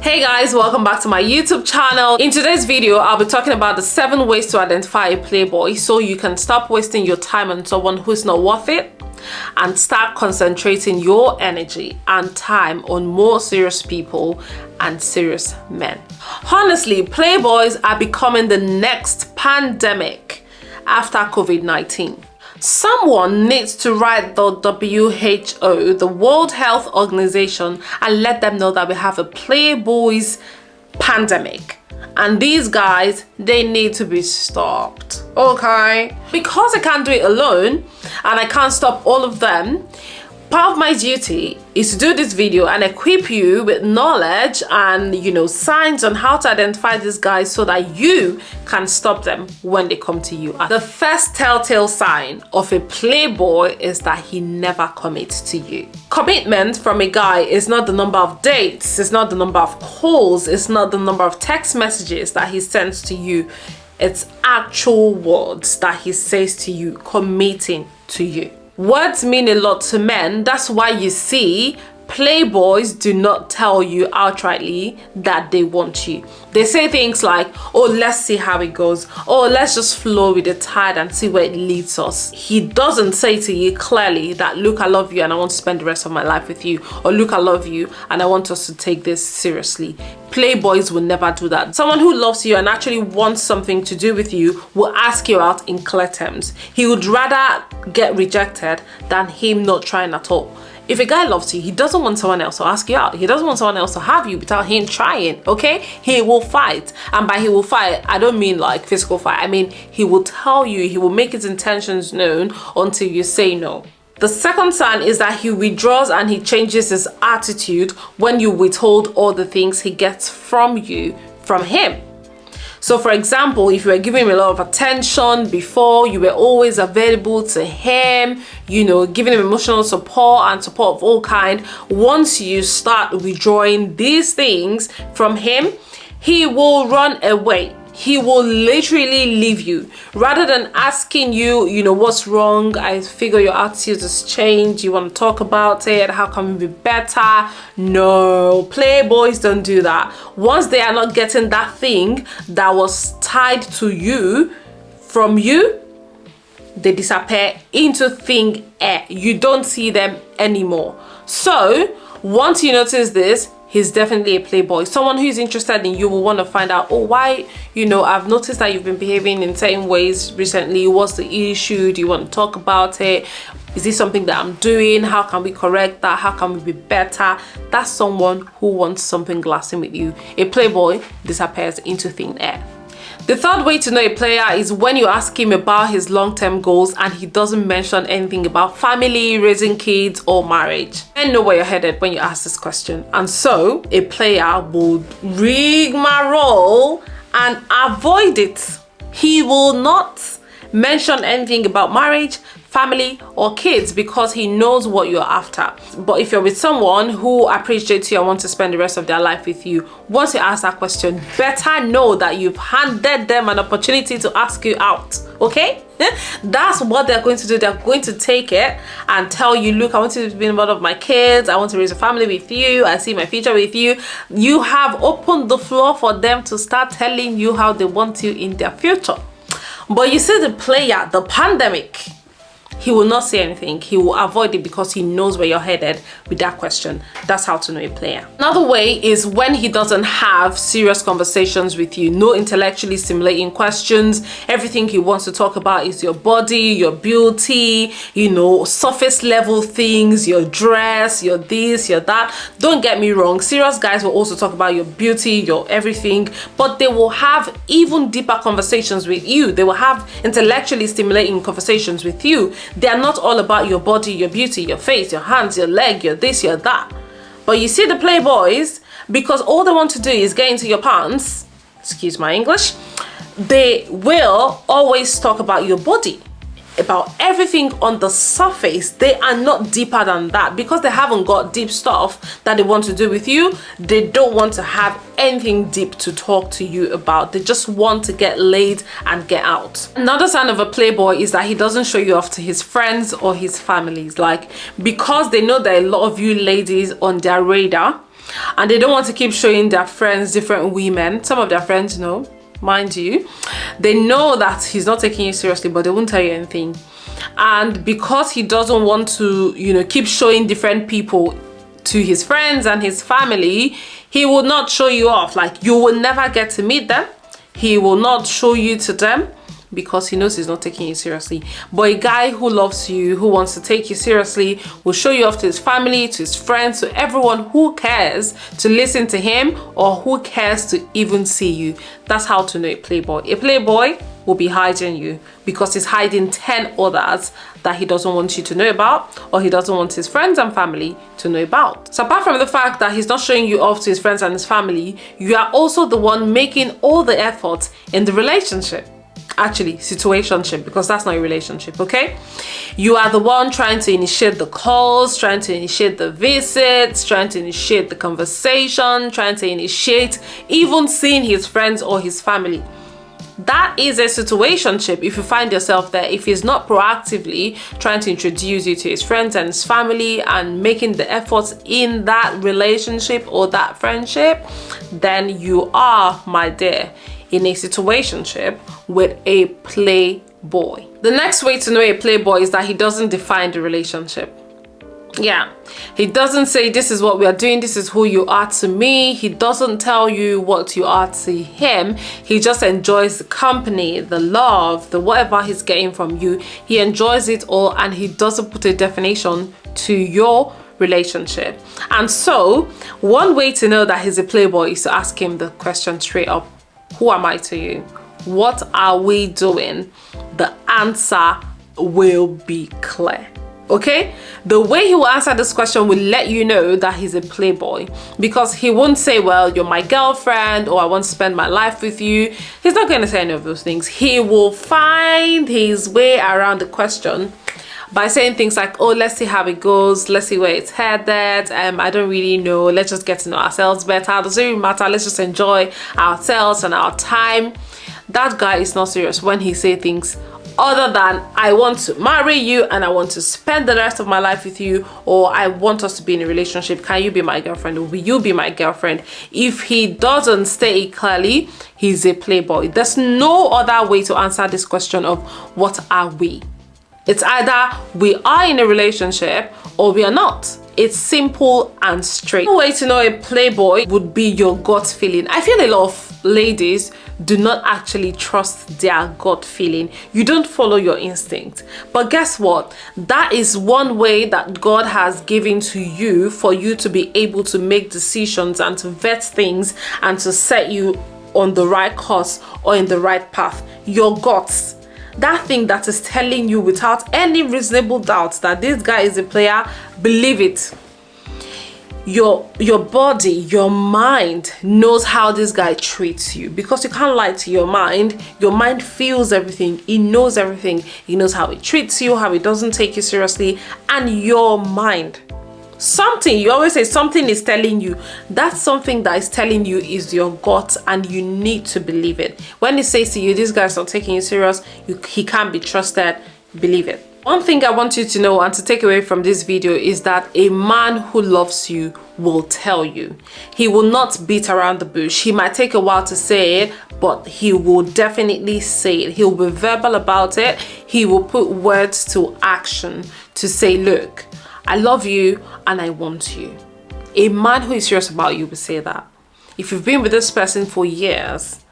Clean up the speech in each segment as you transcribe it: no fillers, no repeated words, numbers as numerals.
Hey guys, welcome back to my YouTube channel. In today's video, I'll be talking about the 7 ways to identify a playboy so you can stop wasting your time on someone who's not worth it and start concentrating your energy and time on more serious people and serious men. Honestly, playboys are becoming the next pandemic after COVID-19. Someone needs to write the WHO, the World Health Organization, and let them know that we have a playboys pandemic. And these guys, they need to be stopped, okay? Because I can't do it alone and I can't stop all of them, part of my duty is to do this video and equip you with knowledge and, signs on how to identify these guys so that you can stop them when they come to you. The first telltale sign of a playboy is that he never commits to you. Commitment from a guy is not the number of dates, it's not the number of calls, it's not the number of text messages that he sends to you. It's actual words that he says to you, committing to you. Words mean a lot to men. That's why you see playboys do not tell you outrightly that they want you. They say things like, oh, let's see how it goes. Oh, let's just flow with the tide and see where it leads us. He doesn't say to you clearly that, look, I love you and I want to spend the rest of my life with you. Or look, I love you and I want us to take this seriously. Playboys will never do that. Someone who loves you and actually wants something to do with you will ask you out in clear terms. He would rather get rejected than him not trying at all. If a guy loves you, he doesn't want someone else to ask you out. He doesn't want someone else to have you without him trying, okay? He will fight. And by he will fight, I don't mean like physical fight. I mean, he will tell you, he will make his intentions known until you say no. The second sign is that he withdraws and he changes his attitude when you withhold all the things he gets from you, from him. So for example, if you were giving him a lot of attention before, you were always available to him, giving him emotional support and support of all kind. Once you start withdrawing these things from him, he will run away. He will literally leave you. Rather than asking you, what's wrong? I figure your attitude has changed. You want to talk about it? How can we be better? No, playboys don't do that. Once they are not getting that thing that was tied to you, from you, they disappear into thin air. You don't see them anymore. So once you notice this, he's definitely a playboy. Someone who's interested in you will want to find out, oh, why, I've noticed that you've been behaving in certain ways recently. What's the issue? Do you want to talk about it? Is this something that I'm doing? How can we correct that? How can we be better? That's someone who wants something lasting with you. A playboy disappears into thin air. The third way to know a player is when you ask him about his long-term goals and he doesn't mention anything about family, raising kids, or marriage. I know where you're headed when you ask this question. And so a player will rigmarole and avoid it. He will not mention anything about marriage, family, or kids because he knows what you're after. But if you're with someone who appreciates you and wants to spend the rest of their life with you, once you ask that question, better know that you've handed them an opportunity to ask you out, okay? That's what they're going to do. They're going to take it and tell you, look, I want you to be one of my kids. I want to raise a family with you. I see my future with you. You have opened the floor for them to start telling you how they want you in their future. But you see the player, the pandemic, he will not say anything. He will avoid it because he knows where you're headed with that question. That's how to know a player. Another way is when he doesn't have serious conversations with you. No intellectually stimulating questions. Everything he wants to talk about is your body, your beauty, surface level things, your dress, your this, your that. Don't get me wrong. Serious guys will also talk about your beauty, your everything, but they will have even deeper conversations with you. They will have intellectually stimulating conversations with you. They are not all about your body, your beauty, your face, your hands, your leg, your this, your that. But you see the playboys, because all they want to do is get into your pants, excuse my English, they will always talk about your body, about everything on the surface. They are not deeper than that because they haven't got deep stuff that they want to do with you. They don't want to have anything deep to talk to you about. They just want to get laid and get out. Another sign of a playboy is that he doesn't show you off to his friends or his families. Like, because they know there are a lot of you ladies on their radar, and they don't want to keep showing their friends different women. Some of their friends know, mind you, they know that he's not taking you seriously, but they won't tell you anything. And because he doesn't want to, you know, keep showing different people to his friends and his family, he will not show you off. Like, you will never get to meet them. He will not show you to them because he knows he's not taking you seriously. But a guy who loves you, who wants to take you seriously, will show you off to his family, to his friends, to everyone who cares to listen to him or who cares to even see you. That's how to know a playboy. A playboy will be hiding you because he's hiding 10 others that he doesn't want you to know about, or he doesn't want his friends and family to know about. So apart from the fact that he's not showing you off to his friends and his family, you are also the one making all the effort in the relationship. Actually, situationship, because that's not a relationship, okay? You are the one trying to initiate the calls, trying to initiate the visits, trying to initiate the conversation, trying to initiate even seeing his friends or his family. That is a situationship if you find yourself there. If he's not proactively trying to introduce you to his friends and his family and making the efforts in that relationship or that friendship, then you are, my dear, in a situationship with a playboy. The next way to know a playboy is that he doesn't define the relationship. Yeah, he doesn't say this is what we are doing, this is who you are to me. He doesn't tell you what you are to him. He just enjoys the company, the love, the whatever he's getting from you. He enjoys it all, and he doesn't put a definition to your relationship. And so one way to know that he's a playboy is to ask him the question straight up: who am I to you? What are we doing? The answer will be clear. Okay, the way he will answer this question will let you know that he's a playboy, because he won't say, well, you're my girlfriend, or I want to spend my life with you. He's not going to say any of those things. He will find his way around the question by saying things like, oh, let's see how it goes, let's see where it's headed, I don't really know, let's just get to know ourselves better, doesn't really matter, let's just enjoy ourselves and our time. That guy is not serious when he say things other than, I want to marry you and I want to spend the rest of my life with you, or I want us to be in a relationship, can you be my girlfriend, or will you be my girlfriend? If he doesn't state it clearly, he's a playboy. There's no other way to answer this question of what are we. It's either we are in a relationship or we are not. It's simple and straight. One way to know a playboy would be your gut feeling. I feel a lot of ladies do not actually trust their gut feeling. You don't follow your instinct. But guess what? That is one way that God has given to you for you to be able to make decisions and to vet things and to set you on the right course or in the right path. Your guts. That thing that is telling you without any reasonable doubt that this guy is a player, believe it. Your body, your mind knows how this guy treats you, because you can't lie to your mind. Your mind feels everything. It knows everything. It knows how it treats you, how it doesn't take you seriously, and your mind. Something, you always say something is telling you. That's something that is telling you is your gut, and you need to believe it. When it says to you, this guy's not taking you serious, he can't be trusted, believe it. One thing I want you to know and to take away from this video is that a man who loves you will tell you. He will not beat around the bush. He might take a while to say it, but he will definitely say it. He will be verbal about it. He will put words to action to say, look, I love you and I want you. A man who is serious about you will say that. If you've been with this person for years,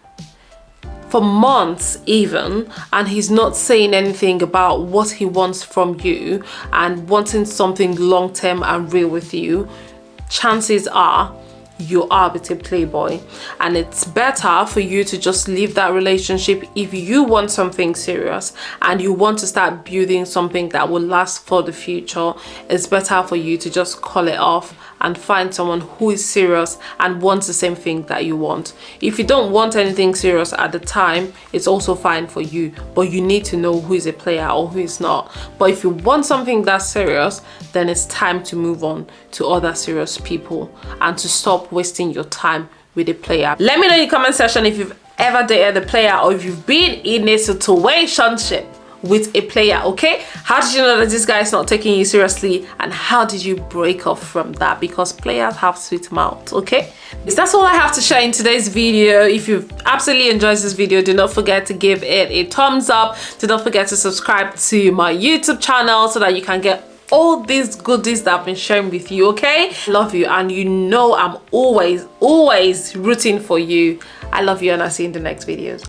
for months even, and he's not saying anything about what he wants from you and wanting something long-term and real with you, chances are you are with a playboy. And it's better for you to just leave that relationship if you want something serious and you want to start building something that will last for the future. It's better for you to just call it off and find someone who is serious and wants the same thing that you want. If you don't want anything serious at the time, it's also fine for you, but you need to know who is a player or who is not. But if you want something that's serious, then it's time to move on to other serious people and to stop wasting your time with a player. Let me know in the comment section if you've ever dated a player or if you've been in a situationship with a player, okay? How did you know that this guy is not taking you seriously, and how did you break off from that? Because players have sweet mouths, okay? That's all I have to share in today's video. If you've absolutely enjoyed this video, do not forget to give it a thumbs up. Do not forget to subscribe to my YouTube channel so that you can get all these goodies that I've been sharing with you, okay? Love you, and you know I'm always rooting for you. I love you, and I'll see you in the next videos.